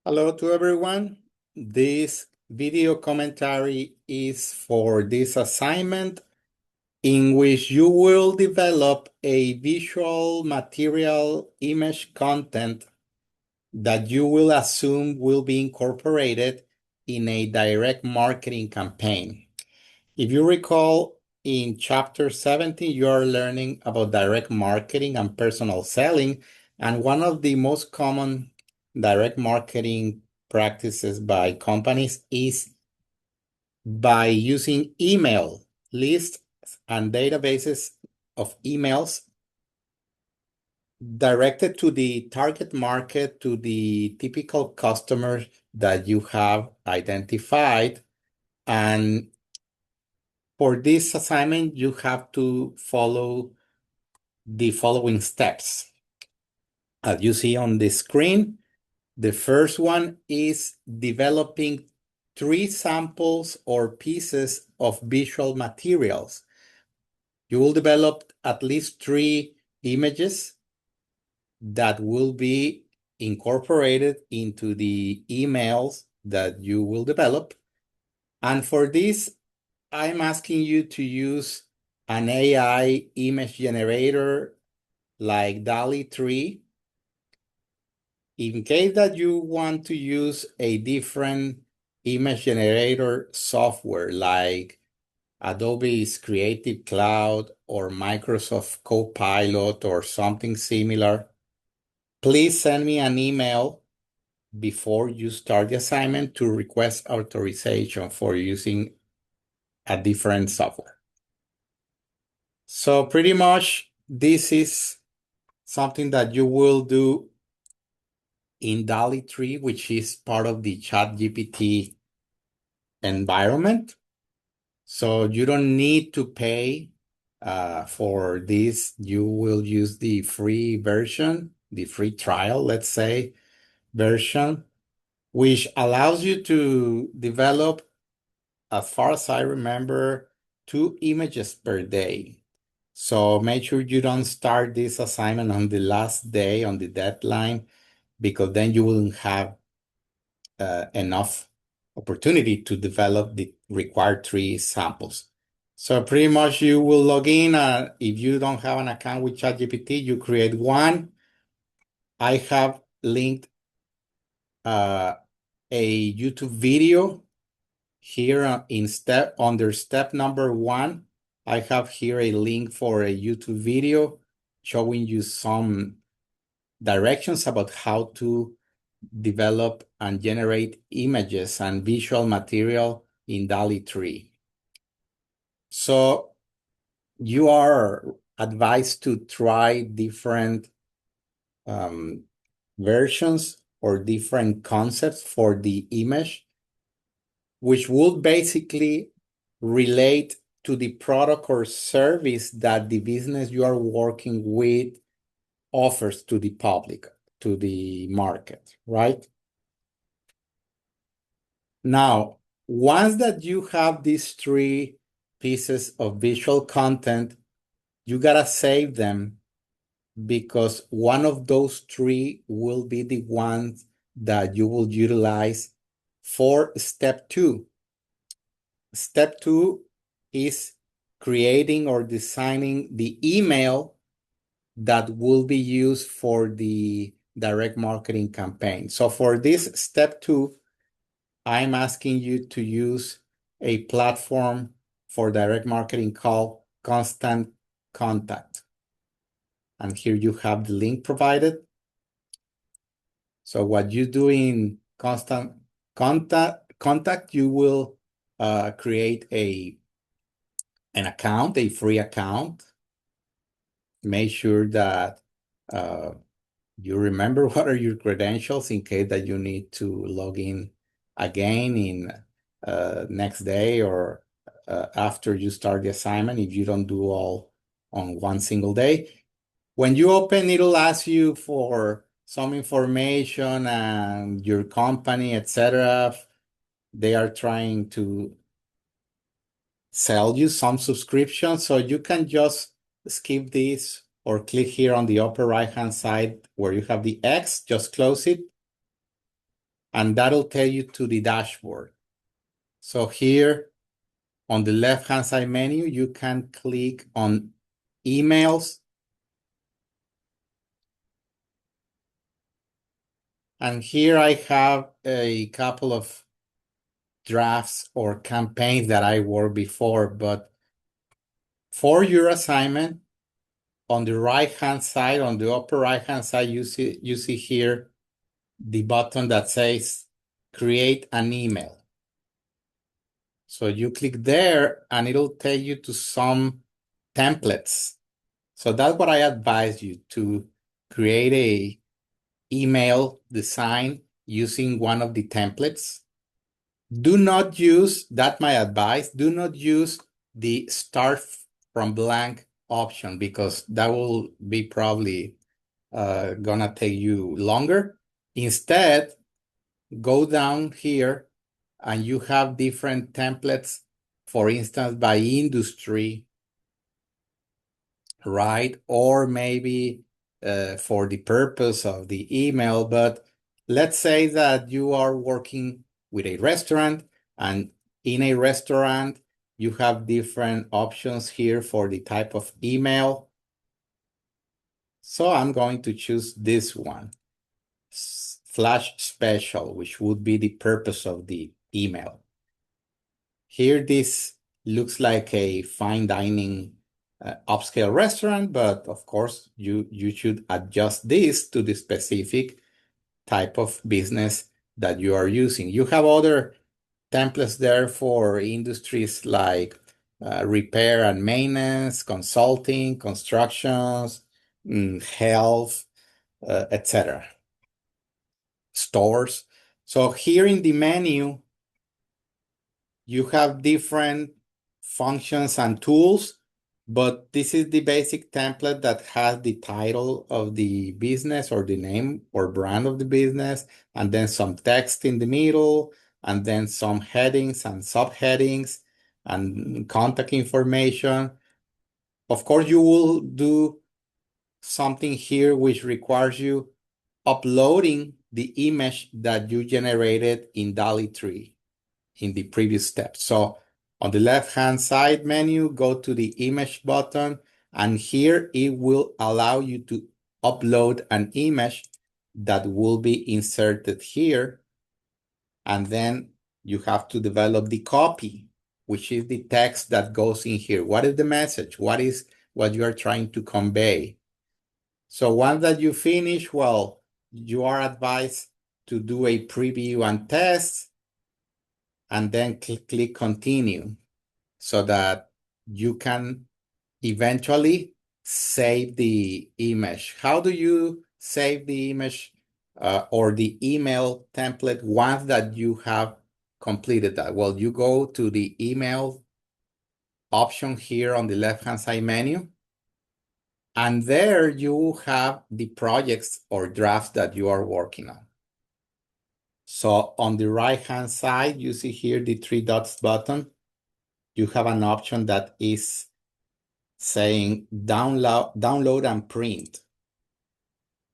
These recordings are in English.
Hello to everyone. This video commentary is for this assignment in which you will develop a visual material image content that you will assume will be incorporated in a direct marketing campaign. If you recall, in chapter 17, you are learning about direct marketing and personal selling, and one of the most common direct marketing practices by companies is by using email lists and databases of emails directed to the target market, to the typical customers that you have identified. And for this assignment, you have to follow the following steps. As you see on the screen, the first one is developing 3 samples or pieces of visual materials. You will develop at least 3 images that will be incorporated into the emails that you will develop. And for this, I'm asking you to use an AI image generator like DALL-E 3. In case that you want to use a different image generator software like Adobe's Creative Cloud or Microsoft Copilot or something similar, please send me an email before you start the assignment to request authorization for using a different software. So pretty much this is something that you will do in DALL-E 3, which is part of the ChatGPT environment. So you don't need to pay for this. You will use the free version, the free trial, let's say, version, which allows you to develop, as far as I remember, 2 images per day. So make sure you don't start this assignment on the last day, on the deadline, because then you wouldn't have enough opportunity to develop the required 3 samples. So pretty much you will log in. If you don't have an account with ChatGPT, you create one. I have linked a YouTube video here under step number 1. I have here a link for a YouTube video showing you some directions about how to develop and generate images and visual material in DALL-E 3. So you are advised to try different versions or different concepts for the image, which would basically relate to the product or service that the business you are working with offers to the public, to the market, right? Now, once that you have these 3 pieces of visual content, you gotta save them because one of those 3 will be the ones that you will utilize for step 2. Step 2 is creating or designing the email that will be used for the direct marketing campaign. So for this step 2, I'm asking you to use a platform for direct marketing called Constant Contact. And here you have the link provided. So what you do in Constant Contact, you will create an account, a free account. Make sure that you remember what are your credentials in case that you need to log in again in next day or after you start the assignment if you don't do all on one single day. When you open, it'll ask you for some information and your company, etc. They are trying to sell you some subscriptions, so you can just skip this or click here on the upper right hand side where you have the X, just close it. and that'll take you to the dashboard. So here on the left-hand side menu, you can click on emails. And here I have a couple of drafts or campaigns that I worked before, but for your assignment, on the right-hand side, on the upper right-hand side, you see here the button that says create an email. So you click there and it'll take you to some templates. So that's what I advise you to create a email design using one of the templates. Do not use, that's my advice, do not use the start from blank option because that will be probably gonna take you longer. Instead, go down here and you have different templates, for instance, by industry, right? Or maybe for the purpose of the email. But let's say that you are working with a restaurant, and in a restaurant, you have different options here for the type of email. So I'm going to choose this one, flash special, which would be the purpose of the email. Here, this looks like a fine dining upscale restaurant, but of course, you should adjust this to the specific type of business that you are using. You have other templates there for industries like repair and maintenance, consulting, constructions, health, etc. Stores. So here in the menu, you have different functions and tools, but this is the basic template that has the title of the business or the name or brand of the business, and then some text in the middle, and then some headings and subheadings and contact information. Of course, you will do something here which requires you uploading the image that you generated in DALL-E 3 in the previous step. So on the left-hand side menu, go to the image button, and here it will allow you to upload an image that will be inserted here. And then you have to develop the copy, which is the text that goes in here. What is the message? What is what you are trying to convey? So once that you finish, well, you are advised to do a preview and test, and then click continue so that you can eventually save the image. How do you save the image or the email template once that you have completed that? Well, you go to the email option here on the left-hand side menu, and there you have the projects or drafts that you are working on. So on the right-hand side, you see here the three dots button. You have an option that is saying download and print.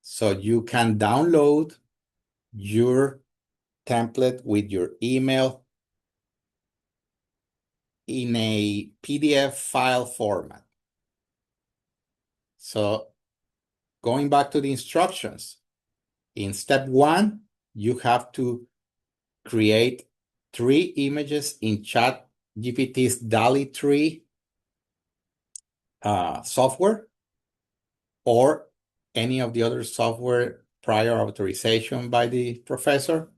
So you can download your template with your email in a PDF file format. So going back to the instructions, in step 1, you have to create 3 images in ChatGPT's DALL-E 3 software, or any of the other software prior authorization by the professor.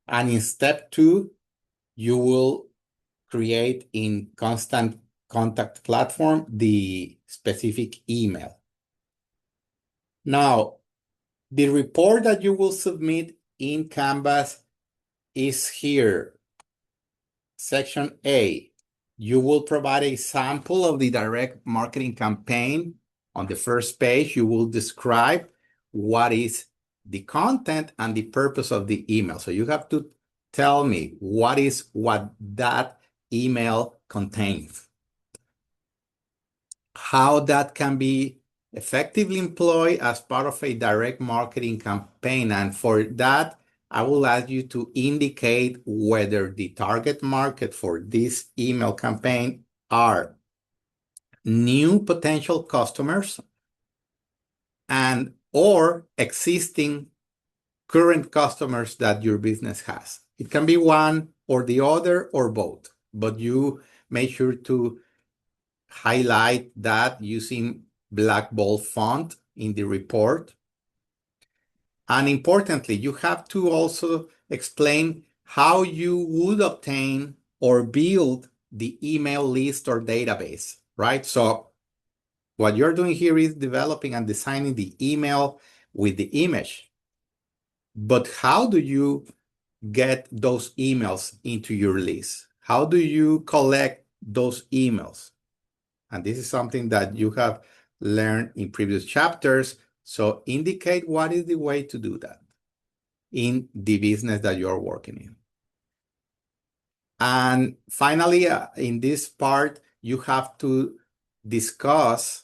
And in step 2, you will create in Constant Contact platform the specific email. Now, the report that you will submit in Canvas is here. Section A. You will provide a sample of the direct marketing campaign. On the first page, you will describe what is the content and the purpose of the email. So you have to tell me what that email contains, how that can be effectively employed as part of a direct marketing campaign. And for that, I will ask you to indicate whether the target market for this email campaign are new potential customers and or existing current customers that your business has. It can be one or the other or both, but you make sure to highlight that using black bold font in the report. And importantly, you have to also explain how you would obtain or build the email list or database, right? So what you're doing here is developing and designing the email with the image. But how do you get those emails into your list? How do you collect those emails? And this is something that you have learned in previous chapters. So indicate what is the way to do that in the business that you're working in. And finally, in this part, you have to discuss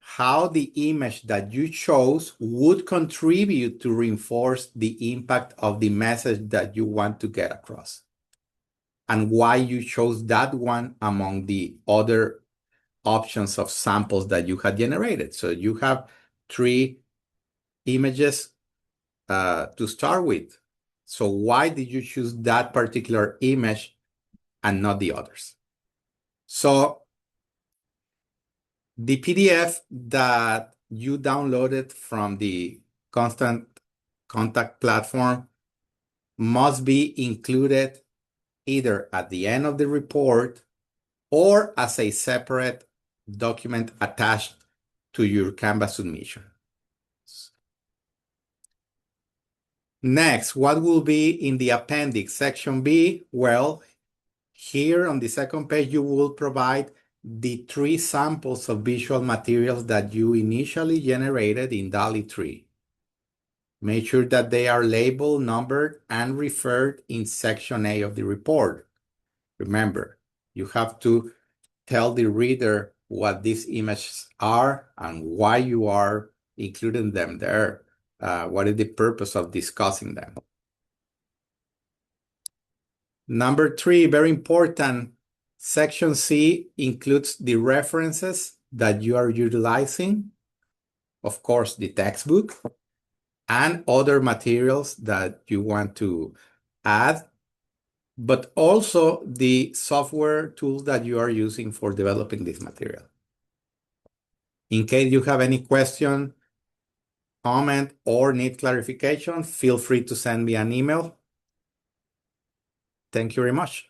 how the image that you chose would contribute to reinforce the impact of the message that you want to get across, and why you chose that one among the other options of samples that you had generated. So you have 3 images to start with. So why did you choose that particular image and not the others? So the PDF that you downloaded from the Constant Contact platform must be included either at the end of the report or as a separate document attached to your Canvas submission. Next, what will be in the appendix, section B? Well, here on the second page, you will provide the 3 samples of visual materials that you initially generated in DALL-E 3. Make sure that they are labeled, numbered, and referred in section A of the report. Remember, you have to tell the reader what these images are and why you are including them there. What is the purpose of discussing them? Number 3, very important, section C includes the references that you are utilizing, of course, the textbook, and other materials that you want to add, but also the software tools that you are using for developing this material. In case you have any question, comment, or need clarification, feel free to send me an email. Thank you very much.